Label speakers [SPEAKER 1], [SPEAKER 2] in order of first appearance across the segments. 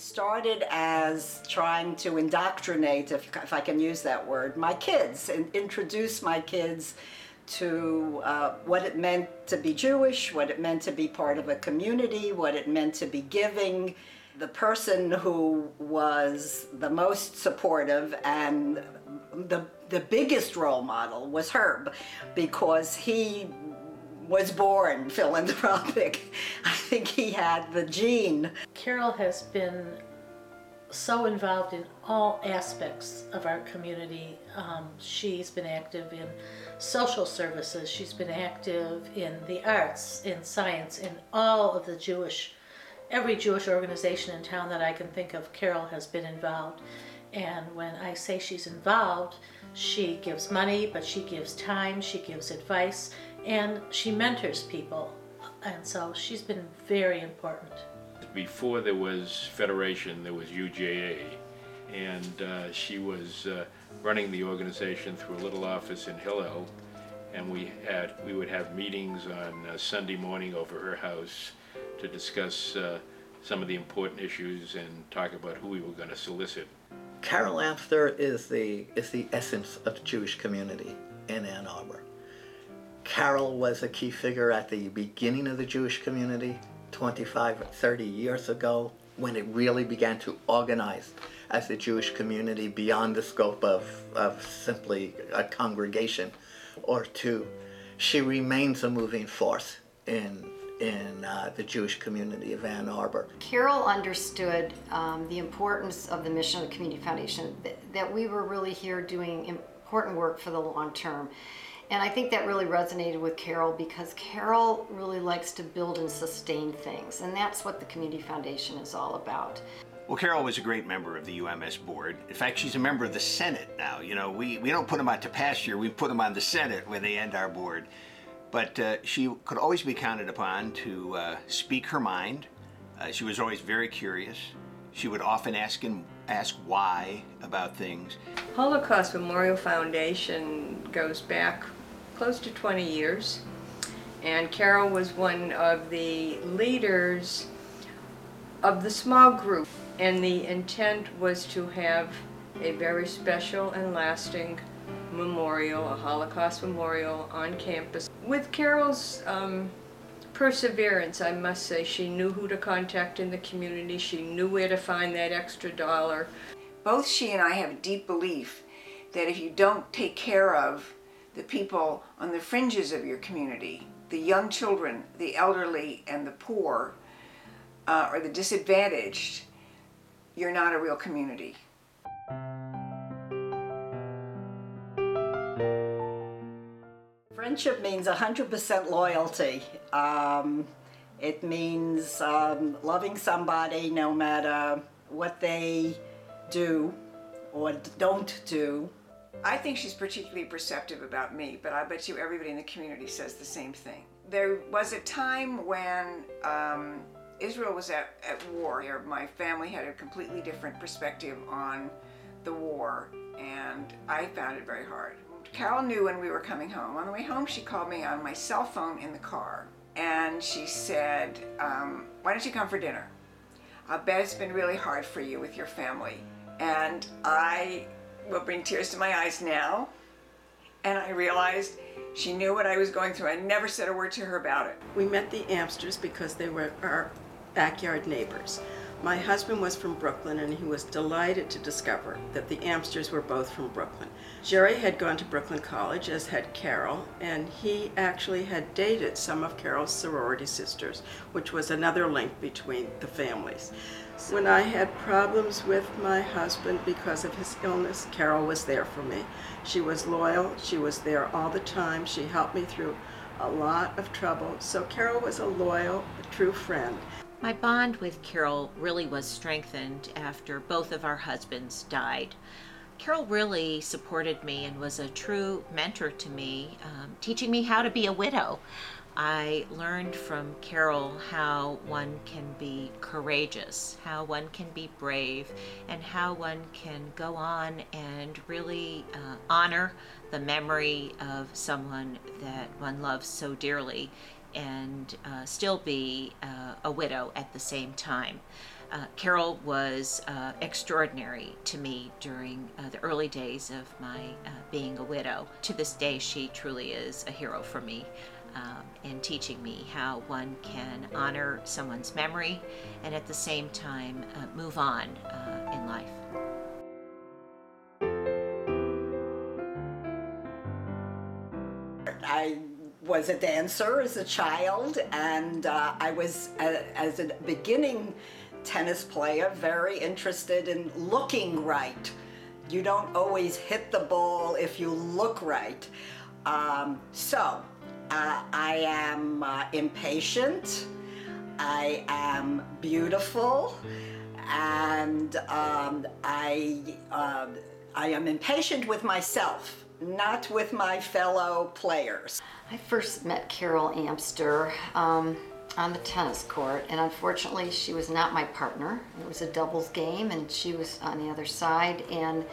[SPEAKER 1] It started as trying to indoctrinate, if I can use that word, my kids, and introduce my kids to what it meant to be Jewish, what it meant to be part of a community, what it meant to be giving. The person who was the most supportive and the biggest role model was Herb, because he was born philanthropic. I think he had the gene.
[SPEAKER 2] Carol has been so involved in all aspects of our community. She's been active in social services, she's been active in the arts, in science, in all of the every Jewish organization in town that I can think of, Carol has been involved. And when I say she's involved, she gives money, but she gives time, she gives advice, and she mentors people. And so she's been very important.
[SPEAKER 3] Before there was Federation, there was UJA, and she was running the organization through a little office in Hillel, and we would have meetings on Sunday morning over her house to discuss some of the important issues and talk about who we were going to solicit.
[SPEAKER 4] Carol Amster is the essence of the Jewish community in Ann Arbor. Carol was a key figure at the beginning of the Jewish community 25 or 30 years ago, when it really began to organize as a Jewish community beyond the scope of simply a congregation or two. She remains a moving force in the Jewish community of Ann Arbor.
[SPEAKER 5] Carol understood the importance of the mission of the Community Foundation, that we were really here doing important work for the long term. And I think that really resonated with Carol, because Carol really likes to build and sustain things, and that's what the Community Foundation is all about.
[SPEAKER 6] Well, Carol was a great member of the UMS board. In fact, she's a member of the Senate now. You know, we don't put them out to pasture, we put them on the Senate when they end our board. But she could always be counted upon to speak her mind. She was always very curious. She would often ask why about things.
[SPEAKER 7] Holocaust Memorial Foundation goes back close to 20 years, and Carol was one of the leaders of the small group, and the intent was to have a very special and lasting memorial, a Holocaust memorial on campus. With Carol's perseverance, I must say, she knew who to contact in the community, she knew where to find that extra dollar.
[SPEAKER 8] Both she and I have a deep belief that if you don't take care of the people on the fringes of your community, the young children, the elderly, and the poor, or the disadvantaged, you're not a real community.
[SPEAKER 1] Friendship means 100% loyalty. It means loving somebody no matter what they do or don't do.
[SPEAKER 8] I think she's particularly perceptive about me, but I bet you everybody in the community says the same thing. There was a time when Israel was at war. My family had a completely different perspective on the war, and I found it very hard. Carol knew when we were coming home. On the way home, she called me on my cell phone in the car, and she said, why don't you come for dinner? I bet it's been really hard for you with your family. And I will bring tears to my eyes now, and I realized she knew what I was going through. I never said a word to her about it.
[SPEAKER 9] We met the Amsters because they were our backyard neighbors. My husband was from Brooklyn, and he was delighted to discover that the Amsters were both from Brooklyn. Jerry had gone to Brooklyn College, as had Carol, and he actually had dated some of Carol's sorority sisters, which was another link between the families. When I had problems with my husband because of his illness, Carol was there for me. She was loyal, she was there all the time, she helped me through a lot of trouble. So Carol was a loyal, true friend.
[SPEAKER 10] My bond with Carol really was strengthened after both of our husbands died. Carol really supported me and was a true mentor to me, teaching me how to be a widow. I learned from Carol how one can be courageous, how one can be brave, and how one can go on and really honor the memory of someone that one loves so dearly, and still be a widow at the same time. Carol was extraordinary to me during the early days of my being a widow. To this day, she truly is a hero for me in teaching me how one can honor someone's memory and at the same time move on in life.
[SPEAKER 1] I was a dancer as a child, and I was, as a beginning tennis player, very interested in looking right. You don't always hit the ball if you look right. So I am impatient, I am beautiful, and I am impatient with myself, not with my fellow players.
[SPEAKER 5] I first met Carol Amster on the tennis court, and unfortunately she was not my partner. It was a doubles game and she was on the other side, and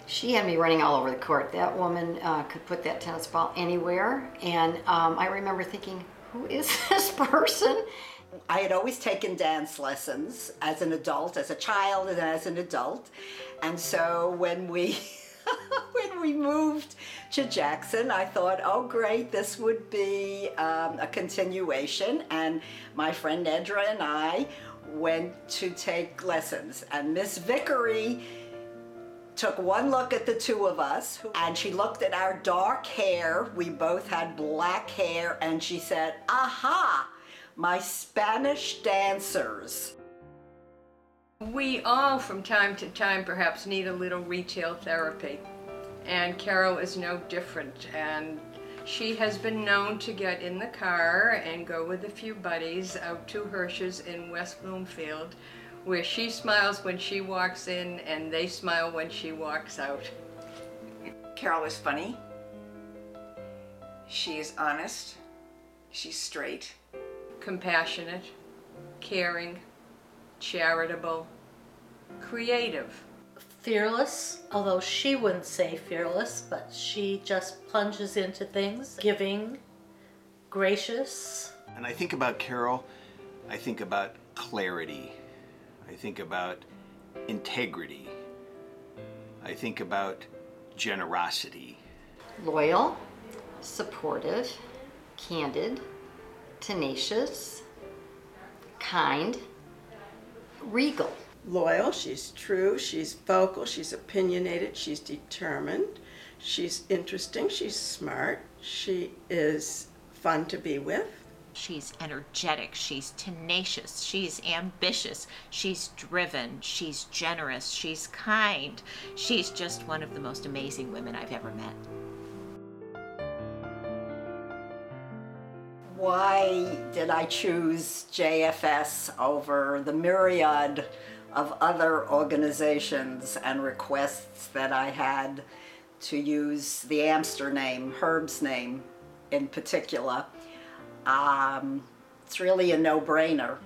[SPEAKER 5] she had me running all over the court. That woman could put that tennis ball anywhere, and I remember thinking, who is this person?
[SPEAKER 1] I had always taken dance lessons as an adult, as a child and as an adult, and so when we when we moved to Jackson, I thought, oh great, this would be a continuation, and my friend Edra and I went to take lessons, and Miss Vickery took one look at the two of us, and she looked at our dark hair. We both had black hair, and she said, aha, my Spanish dancers.
[SPEAKER 7] We all, from time to time, perhaps need a little retail therapy, and Carol is no different. And she has been known to get in the car and go with a few buddies out to Hirsch's in West Bloomfield, where she smiles when she walks in and they smile when she walks out.
[SPEAKER 8] Carol is funny. She is honest. She's straight.
[SPEAKER 7] Compassionate, caring, charitable, creative.
[SPEAKER 2] Fearless, although she wouldn't say fearless, but she just plunges into things. Giving, gracious.
[SPEAKER 6] And I think about Carol, I think about clarity. I think about integrity. I think about generosity.
[SPEAKER 5] Loyal, supportive, candid, tenacious, kind, regal.
[SPEAKER 9] Loyal, she's true, she's vocal, she's opinionated, she's determined, she's interesting, she's smart, she is fun to be with.
[SPEAKER 10] She's energetic, she's tenacious, she's ambitious, she's driven, she's generous, she's kind. She's just one of the most amazing women I've ever met.
[SPEAKER 1] Why did I choose JFS over the myriad of other organizations and requests that I had to use the Amster name, Herb's name in particular? It's really a no-brainer.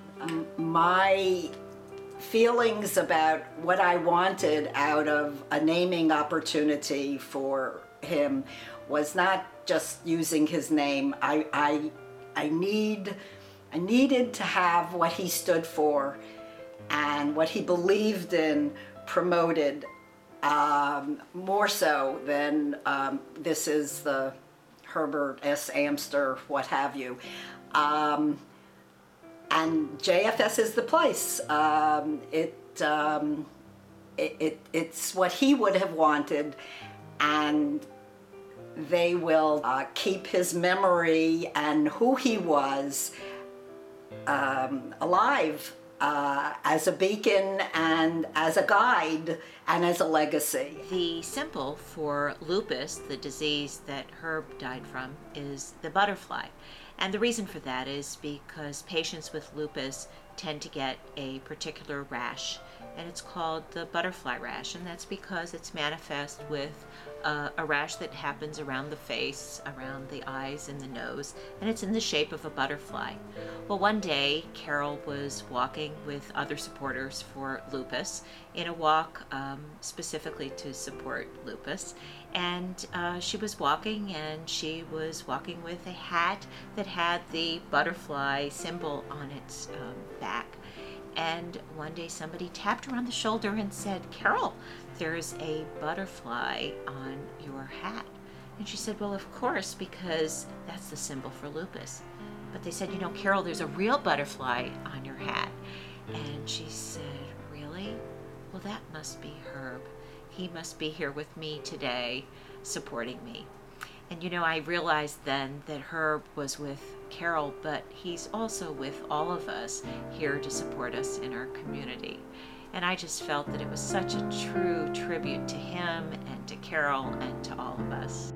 [SPEAKER 1] My feelings about what I wanted out of a naming opportunity for him was not just using his name. I needed to have what he stood for and what he believed in promoted, more so than this is the Herbert S. Amster, what have you. And JFS is the place. It's what he would have wanted, and they will keep his memory and who he was alive as a beacon and as a guide and as a legacy.
[SPEAKER 10] The symbol for lupus, the disease that Herb died from, is the butterfly. And the reason for that is because patients with lupus tend to get a particular rash, and it's called the butterfly rash, and that's because it's manifest with a rash that happens around the face, around the eyes and the nose, and it's in the shape of a butterfly. Well, one day Carol was walking with other supporters for lupus in a walk specifically to support lupus, and she was walking with a hat that had the butterfly symbol on its back. And one day somebody tapped her on the shoulder and said, "Carol, there's a butterfly on your hat." And she said, "Well, of course, because that's the symbol for lupus." But they said, "Carol, there's a real butterfly on your hat." And she said, "Really? Well, that must be Herb. He must be here with me today, supporting me." And I realized then that Herb was with Carol, but he's also with all of us here to support us in our community. And I just felt that it was such a true tribute to him and to Carol and to all of us.